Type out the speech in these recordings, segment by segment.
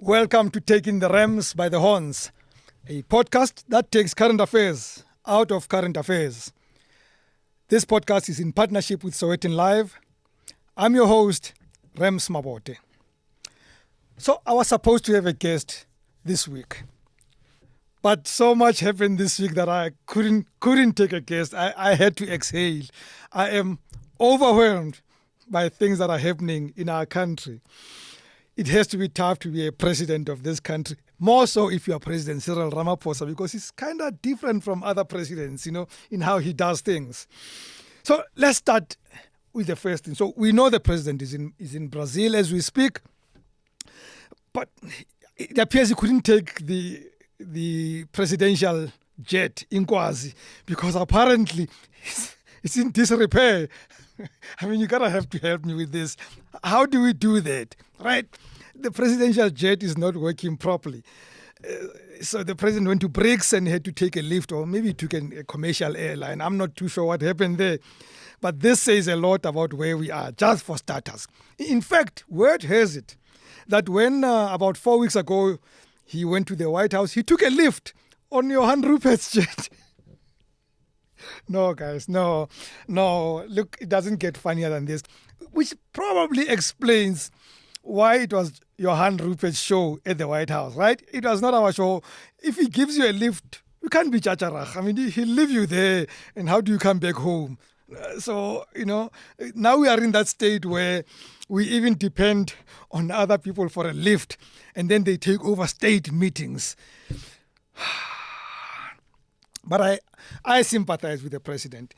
Welcome to Taking the Rams by the Horns, a podcast that takes current affairs out of current affairs. This podcast is in partnership with Sowetan Live. I'm your host, Rams Mabote. So I was supposed to have a guest this week, but so much happened this week that I couldn't take a guest. I had to exhale. I am overwhelmed by things that are happening in our country. It has to be tough to be a president of this country, more so if you are President Cyril Ramaphosa, because he's kind of different from other presidents, in how he does things. So let's start with the first thing. So we know the president is in Brazil as we speak, but it appears he couldn't take the presidential jet, Mkhwanazi, because apparently it's in disrepair. I mean, you gotta have to help me with this. How do we do that, right? The presidential jet is not working properly. So the president went to Bric and had to take a lift, or maybe he took a commercial airline. I'm not too sure what happened there. But this says a lot about where we are, just for starters. In fact, word has it that when about 4 weeks ago he went to the White House, he took a lift on Johan Rupert's jet. No, guys, no. Look, it doesn't get funnier than this, which probably explains why it was Johan Rupert's show at the White House, right? It was not our show. If he gives you a lift, you can't be chacharach. I mean, he'll leave you there, and how do you come back home? So, now we are in that state where we even depend on other people for a lift, and then they take over state meetings. But I sympathize with the president.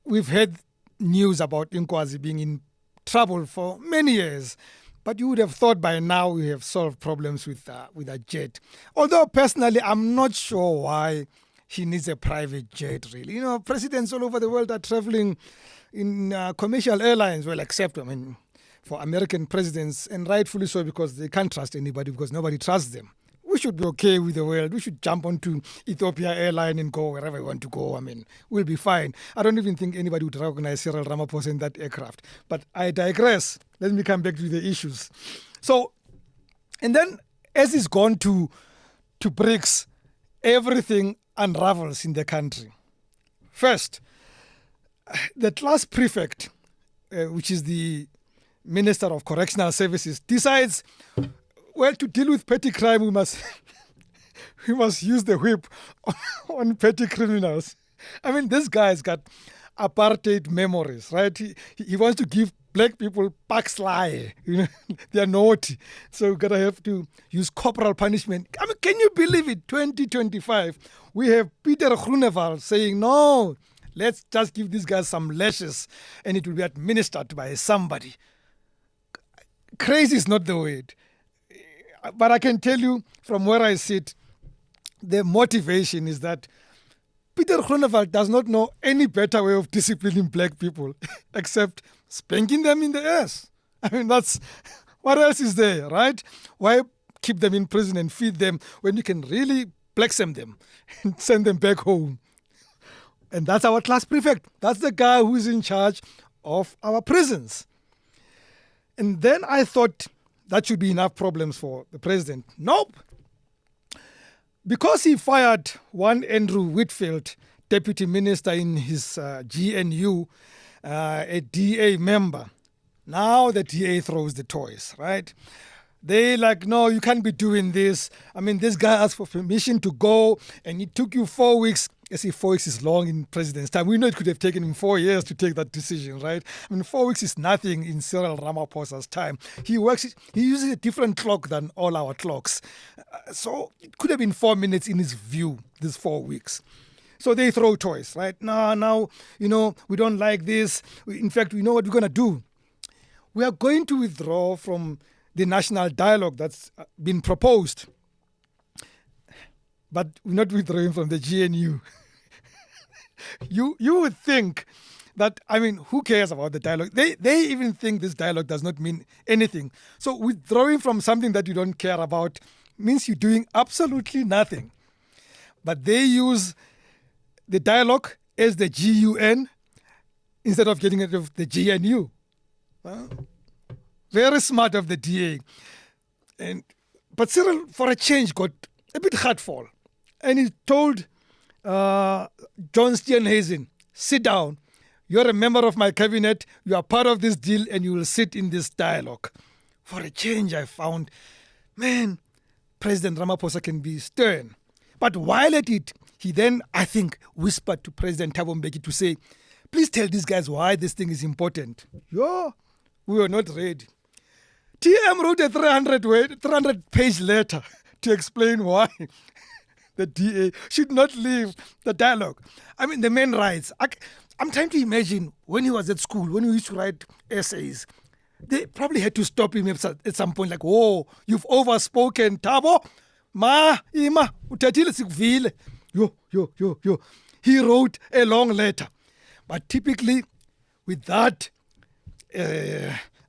We've heard news about Mkhwanazi being in trouble for many years, but you would have thought by now we have solved problems with a jet. Although personally, I'm not sure why he needs a private jet, really. Presidents all over the world are traveling in commercial airlines, well, except, for American presidents, and rightfully so, because they can't trust anybody, because nobody trusts them. We should be okay with the world. We should jump onto Ethiopia airline and go wherever we want to go. We'll be fine. I don't even think anybody would recognize Cyril Ramaphosa in that aircraft. But I digress. Let me come back to the issues. So, and then as he's gone to BRICS, everything unravels in the country. First, the class prefect, which is the Minister of Correctional Services, decides, well, to deal with petty crime, we must use the whip on petty criminals. This guy's got apartheid memories, right? He wants to give black people backslide. They're naughty. So we're going to have to use corporal punishment. Can you believe it? 2025, we have Peter Groenewald saying, no, let's just give these guys some lashes and it will be administered by somebody. Crazy is not the word. But I can tell you from where I sit, the motivation is that Peter Groenewald does not know any better way of disciplining black people except spanking them in the ass. That's what else is there, right? Why keep them in prison and feed them when you can really blacksem them and send them back home? And that's our class prefect. That's the guy who's in charge of our prisons. And then I thought, that should be enough problems for the president. Nope. Because he fired one Andrew Whitfield, deputy minister in his GNU, a DA member, now the DA throws the toys, right? They no, you can't be doing this. This guy asked for permission to go, and it took you 4 weeks. As if 4 weeks is long in president's time. We know it could have taken him 4 years to take that decision, right? 4 weeks is nothing in Cyril Ramaphosa's time. He uses a different clock than all our clocks. So it could have been 4 minutes in his view, these 4 weeks. So they throw toys, right? No, we don't like this. In fact, we know what we're going to do. We are going to withdraw from the national dialogue that's been proposed. But we're not withdrawing from the GNU. You would think that, who cares about the dialogue? They even think this dialogue does not mean anything. So withdrawing from something that you don't care about means you're doing absolutely nothing. But they use the dialogue as the GUN instead of getting rid of the GNU. Very smart of the DA. But Cyril, for a change, got a bit hurtful. And he told John Steenhuisen, sit down. You're a member of my cabinet. You are part of this deal and you will sit in this dialogue. For a change, I found, man, President Ramaphosa can be stern. But while at it, he then, I think, whispered to President Thabo Mbeki to say, please tell these guys why this thing is important. Yo, we were not ready. TM wrote a 300-page letter to explain why the DA should not leave the dialogue. I mean, the man writes. I'm trying to imagine when he was at school, when he used to write essays, they probably had to stop him at some point, like, whoa, you've overspoken, Thabo. Ima, utathile sikuvile. Yo. He wrote a long letter. But typically, with that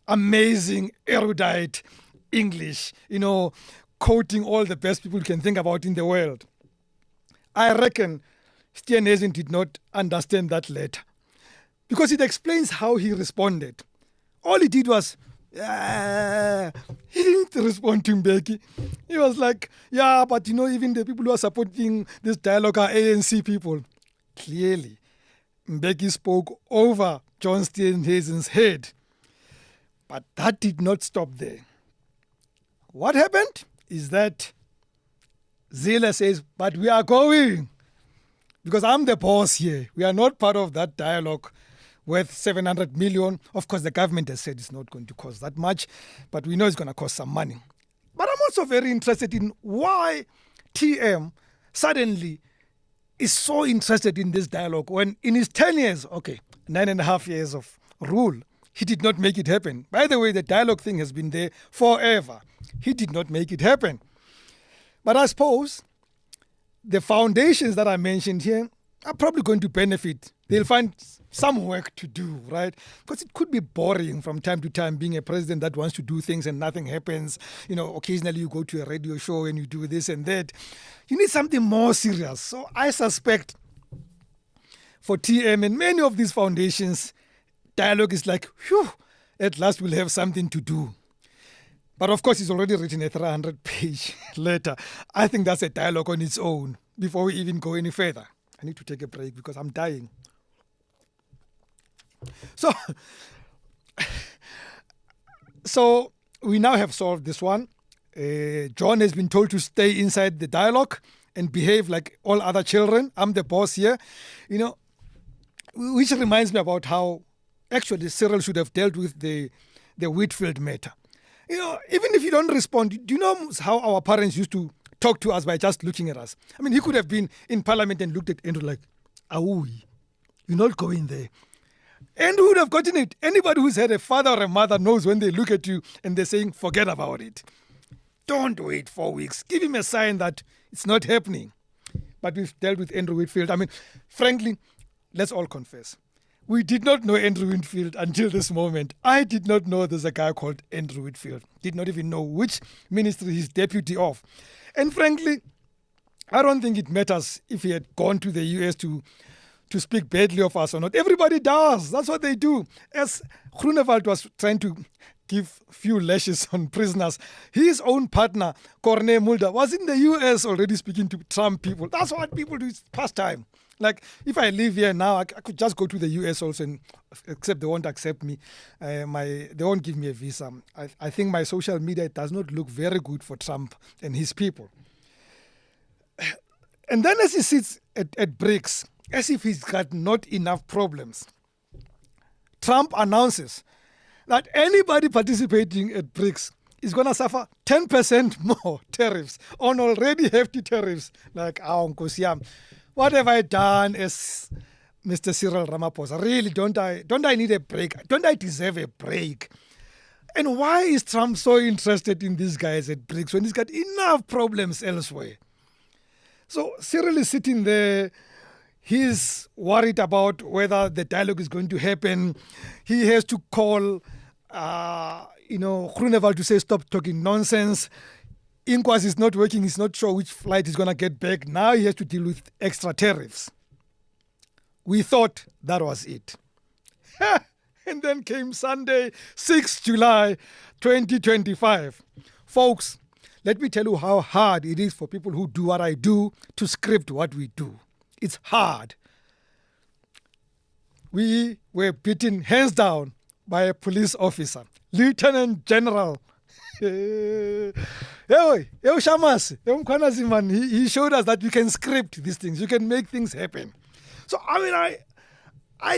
amazing, erudite English, quoting all the best people you can think about in the world, I reckon Steenhuisen did not understand that letter because it explains how he responded. All he did was, he didn't respond to Mbeki. He was like, yeah, but even the people who are supporting this dialogue are ANC people. Clearly, Mbeki spoke over John Steenhuisen's head. But that did not stop there. What happened is that Zille says, but we are going because I'm the boss here. We are not part of that dialogue worth 700 million. Of course, the government has said it's not going to cost that much, but we know it's going to cost some money. But I'm also very interested in why TM suddenly is so interested in this dialogue when in his 10 years, 9.5 years of rule, he did not make it happen. By the way, the dialogue thing has been there forever. He did not make it happen. But I suppose the foundations that I mentioned here are probably going to benefit. They'll find some work to do, right? Because it could be boring from time to time being a president that wants to do things and nothing happens. Occasionally you go to a radio show and you do this and that. You need something more serious. So I suspect for TM and many of these foundations, dialogue is like, whew, at last we'll have something to do. But of course, he's already written a 300-page letter. I think that's a dialogue on its own before we even go any further. I need to take a break because I'm dying. So we now have solved this one. John has been told to stay inside the dialogue and behave like all other children. I'm the boss here. Which reminds me about how actually Cyril should have dealt with the Whitfield matter. Even if you don't respond, do you know how our parents used to talk to us by just looking at us? I mean, he could have been in parliament and looked at Andrew like, "Aoui, you're not going there." Andrew would have gotten it. Anybody who's had a father or a mother knows when they look at you and they're saying, forget about it. Don't wait 4 weeks. Give him a sign that it's not happening. But we've dealt with Andrew Whitfield. I mean, frankly, let's all confess. We did not know Andrew Whitfield until this moment. I did not know there's a guy called Andrew Whitfield. Did not even know which ministry he's deputy of. And frankly, I don't think it matters if he had gone to the US to speak badly of us or not. Everybody does. That's what they do. As Groenewald was trying to give few lashes on prisoners, his own partner, Corne Mulder, was in the US already speaking to Trump people. That's what people do. It's pastime. Like, if I live here now, I could just go to the US also, except they won't accept me. They won't give me a visa. I think my social media does not look very good for Trump and his people. And then as he sits at Bric's, as if he's got not enough problems, Trump announces that anybody participating at Bric's is going to suffer 10% more tariffs on already hefty tariffs. Like, what have I done as Mr. Cyril Ramaphosa? Really, don't I need a break? Don't I deserve a break? And why is Trump so interested in these guys at BRICS when he's got enough problems elsewhere? So Cyril is sitting there. He's worried about whether the dialogue is going to happen. He has to call, Groenewald to say, stop talking nonsense. Mkhwanazi is not working. He's not sure which flight he's going to get back. Now he has to deal with extra tariffs. We thought that was it. And then came Sunday, 6 July 2025. Folks, let me tell you how hard it is for people who do what I do to script what we do. It's hard. We were beaten hands down by a police officer, Lieutenant General. Mkhwanazi, man, he showed us that you can script these things. You can make things happen. So, I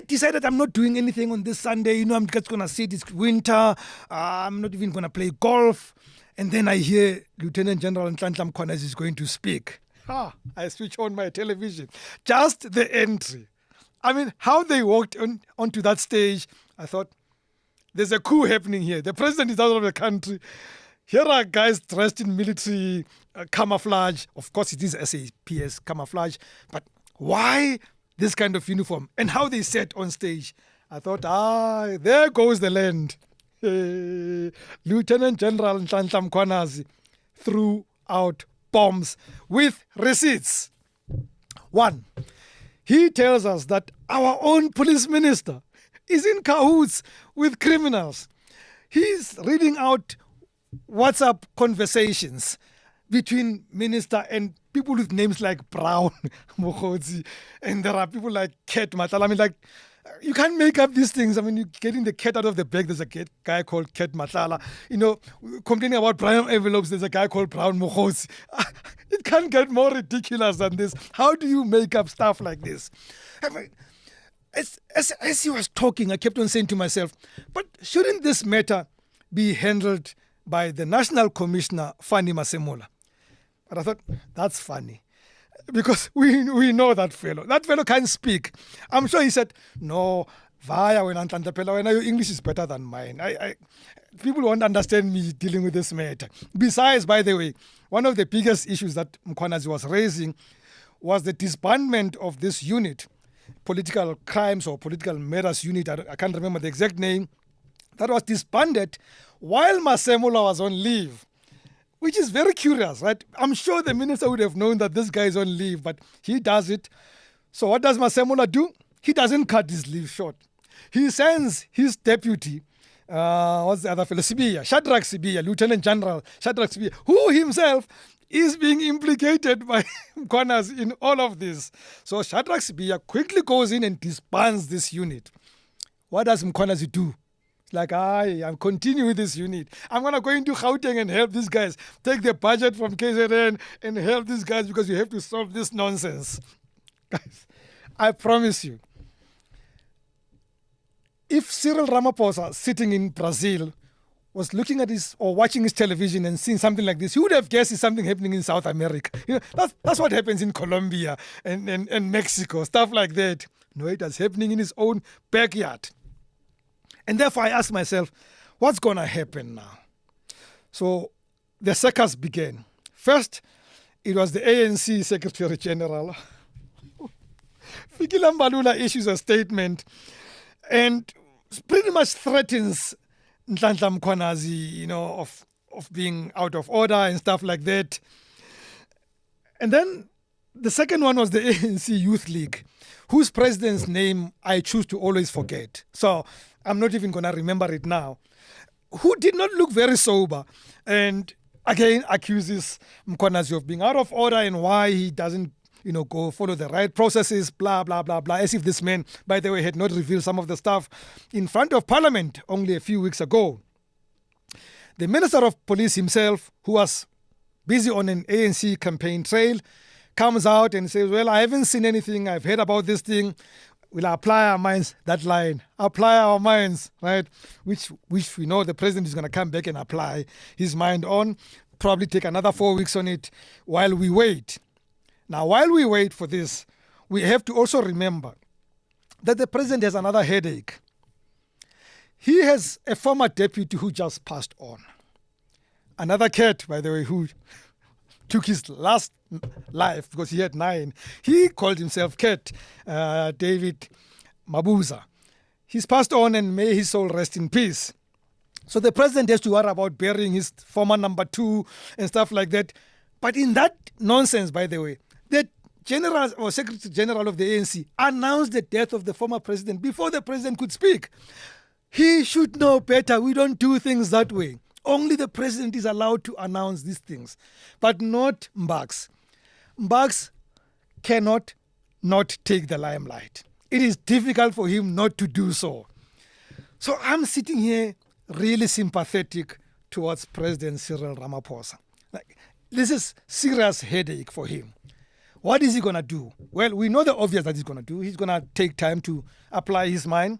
decided I'm not doing anything on this Sunday. I'm just going to sit. It's winter. I'm not even going to play golf. And then I hear Lieutenant General Mkhwanazi is going to speak. I switch on my television. Just the entry. How they walked onto that stage, I thought, there's a coup happening here. The president is out of the country. Here are guys dressed in military camouflage. Of course, it is SAPS camouflage. But why this kind of uniform? And how they sat on stage. I thought, there goes the land. Lieutenant General Mkhwanazi threw out bombs with receipts. 1, he tells us that our own police minister is in cahoots with criminals. He's reading out WhatsApp conversations between minister and people with names like Brown, Mkhwanazi, and there are people like Ket Matlala. You can't make up these things. You're getting the cat out of the bag. There's a guy called Ket Matlala. Complaining about brown envelopes, there's a guy called Brown Mkhwanazi. It can't get more ridiculous than this. How do you make up stuff like this? As he was talking, I kept on saying to myself, but shouldn't this matter be handled by the National Commissioner, Fanny Masemola? But I thought, that's funny. Because we know that fellow. That fellow can't speak. I'm sure he said, no, vaya when your English is better than mine. People won't understand me dealing with this matter. Besides, by the way, one of the biggest issues that Mkhwanazi was raising was the disbandment of this unit, political crimes or political matters unit, I can't remember the exact name, that was disbanded while Masemola was on leave. Which is very curious, right? I'm sure the minister would have known that this guy is on leave, but he does it. So what does Masemola do? He doesn't cut his leave short. He sends his deputy, what's the other fellow? Shadrach Sibiya, Lieutenant General Shadrach Sibiya, who himself is being implicated by Mkhwanazi in all of this. So Shadrach Sibiya quickly goes in and disbands this unit. What does Mkhwanazi do? I'm continuing with this unit. I'm going to go into Gauteng and help these guys. Take the budget from KZN and help these guys because you have to solve this nonsense. Guys, I promise you, if Cyril Ramaphosa sitting in Brazil was looking at his or watching his television and seeing something like this, he would have guessed it's something happening in South America. That's what happens in Colombia and Mexico, stuff like that. No, it is happening in his own backyard. And therefore, I asked myself, what's going to happen now? So the circus began. First, it was the ANC Secretary General. Fikile Mbalula issues a statement and pretty much threatens Nhlanhla Mkhwanazi, of being out of order and stuff like that. And then the second one was the ANC Youth League, whose president's name I choose to always forget. So I'm not even going to remember it now, who did not look very sober and again accuses Mkhwanazi of being out of order and why he doesn't, go follow the right processes, blah, blah, blah, blah, as if this man, by the way, had not revealed some of the stuff in front of Parliament only a few weeks ago. The Minister of Police himself, who was busy on an ANC campaign trail, comes out and says, well, I haven't seen anything, I've heard about this thing. We'll apply our minds, that line, apply our minds, right? Which we know the president is going to come back and apply his mind on, probably take another 4 weeks on it while we wait. Now, while we wait for this, we have to also remember that the president has another headache. He has a former deputy who just passed on. Another cat, by the way, who took his last life because he had 9. He called himself Cat, David Mabuza. He's passed on and may his soul rest in peace. So the president has to worry about burying his former number 2 and stuff like that. But in that nonsense, by the way, the General or Secretary General of the ANC announced the death of the former president before the president could speak. He should know better. We don't do things that way. Only the president is allowed to announce these things, but not Mbaks. Mbaks cannot not take the limelight. It is difficult for him not to do so. So I'm sitting here really sympathetic towards President Cyril Ramaphosa. Like, this is serious headache for him. What is he going to do? Well, we know the obvious that he's going to do. He's going to take time to apply his mind.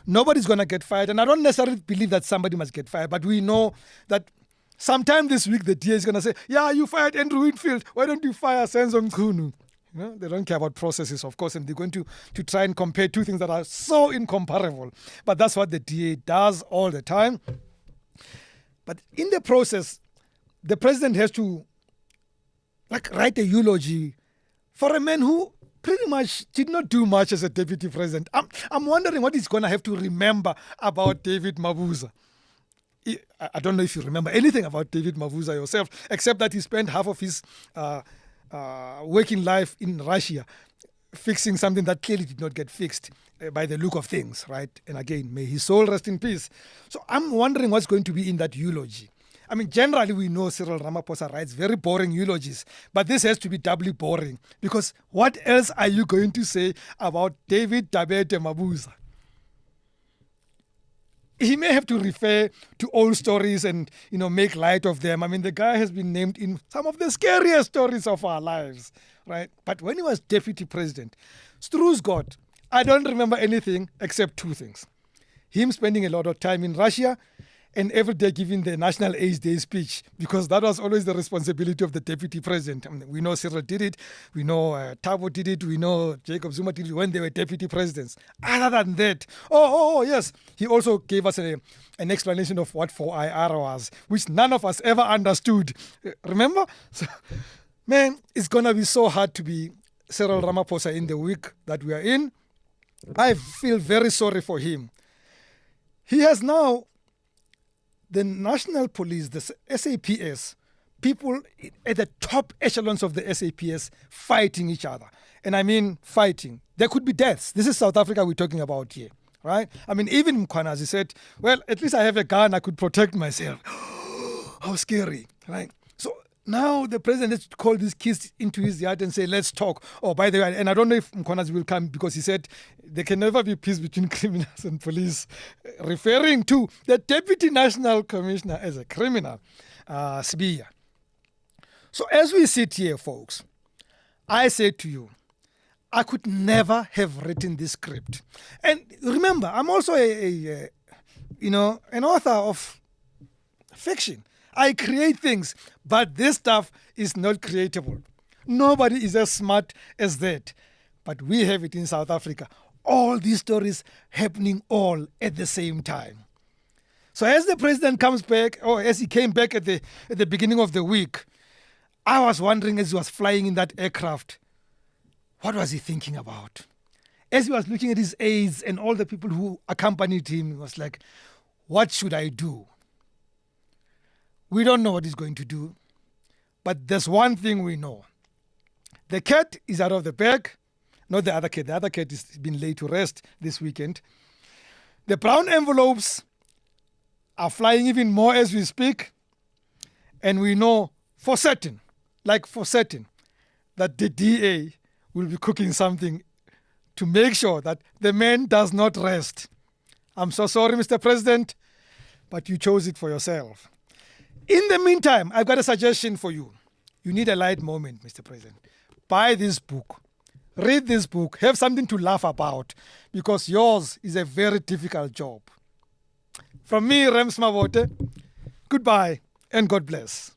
Nobody's going to get fired. And I don't necessarily believe that somebody must get fired, but we know that sometime this week the DA is going to say, yeah, you fired Andrew Whitfield. Why don't you fire Senzo Mkhunu? You know, they don't care about processes, of course, and they're going to try and compare two things that are so incomparable. But that's what the DA does all the time. But in the process, the president has to write a eulogy for a man who pretty much did not do much as a deputy president. I'm wondering what he's going to have to remember about David Mabuza. I don't know if you remember anything about David Mabuza yourself, except that he spent half of his working life in Russia fixing something that clearly did not get fixed by the look of things, right? And again, may his soul rest in peace. So I'm wondering what's going to be in that eulogy. I mean, generally we know Cyril Ramaphosa writes very boring eulogies, but this has to be doubly boring because what else are you going to say about David Tabete Mabuza? He may have to refer to old stories and, make light of them. I mean, the guy has been named in some of the scariest stories of our lives, right? But when he was deputy president, Stru's God, I don't remember anything except two things. Him spending a lot of time in Russia and every day giving the National AIDS Day speech, because that was always the responsibility of the deputy president. I mean, we know Cyril did it, we know Thabo did it, we know Jacob Zuma did it when they were deputy presidents. Other than that, yes, he also gave us an explanation of what 4IR was, which none of us ever understood. Remember? So, man, it's going to be so hard to be Cyril Ramaphosa in the week that we are in. I feel very sorry for him. He has now the National Police, the SAPS, people at the top echelons of the SAPS fighting each other. And I mean fighting. There could be deaths. This is South Africa we're talking about here, right? I mean, even Mkhwanazi said, well, at least I have a gun, I could protect myself. How scary, right? So now the president has to call these kids into his yard and say, let's talk. Oh, by the way, and I don't know if Mkhwanazi will come because he said there can never be peace between criminals and police, referring to the Deputy National Commissioner as a criminal, Sbiya. So as we sit here, folks, I say to you, I could never have written this script. And remember, I'm also an author of fiction. I create things, but this stuff is not creatable. Nobody is as smart as that. But we have it in South Africa. All these stories happening all at the same time. So as the president comes back, or as he came back at the beginning of the week, I was wondering as he was flying in that aircraft, what was he thinking about? As he was looking at his aides and all the people who accompanied him, he was like, what should I do? We don't know what he's going to do, but there's one thing we know. The cat is out of the bag, not the other cat. The other cat has been laid to rest this weekend. The brown envelopes are flying even more as we speak, and we know for certain, that the DA will be cooking something to make sure that the man does not rest. I'm so sorry, Mr. President, but you chose it for yourself. In the meantime, I've got a suggestion for you. You need a light moment, Mr. President. Buy this book. Read this book. Have something to laugh about because yours is a very difficult job. From me, Rams Mabote, goodbye and God bless.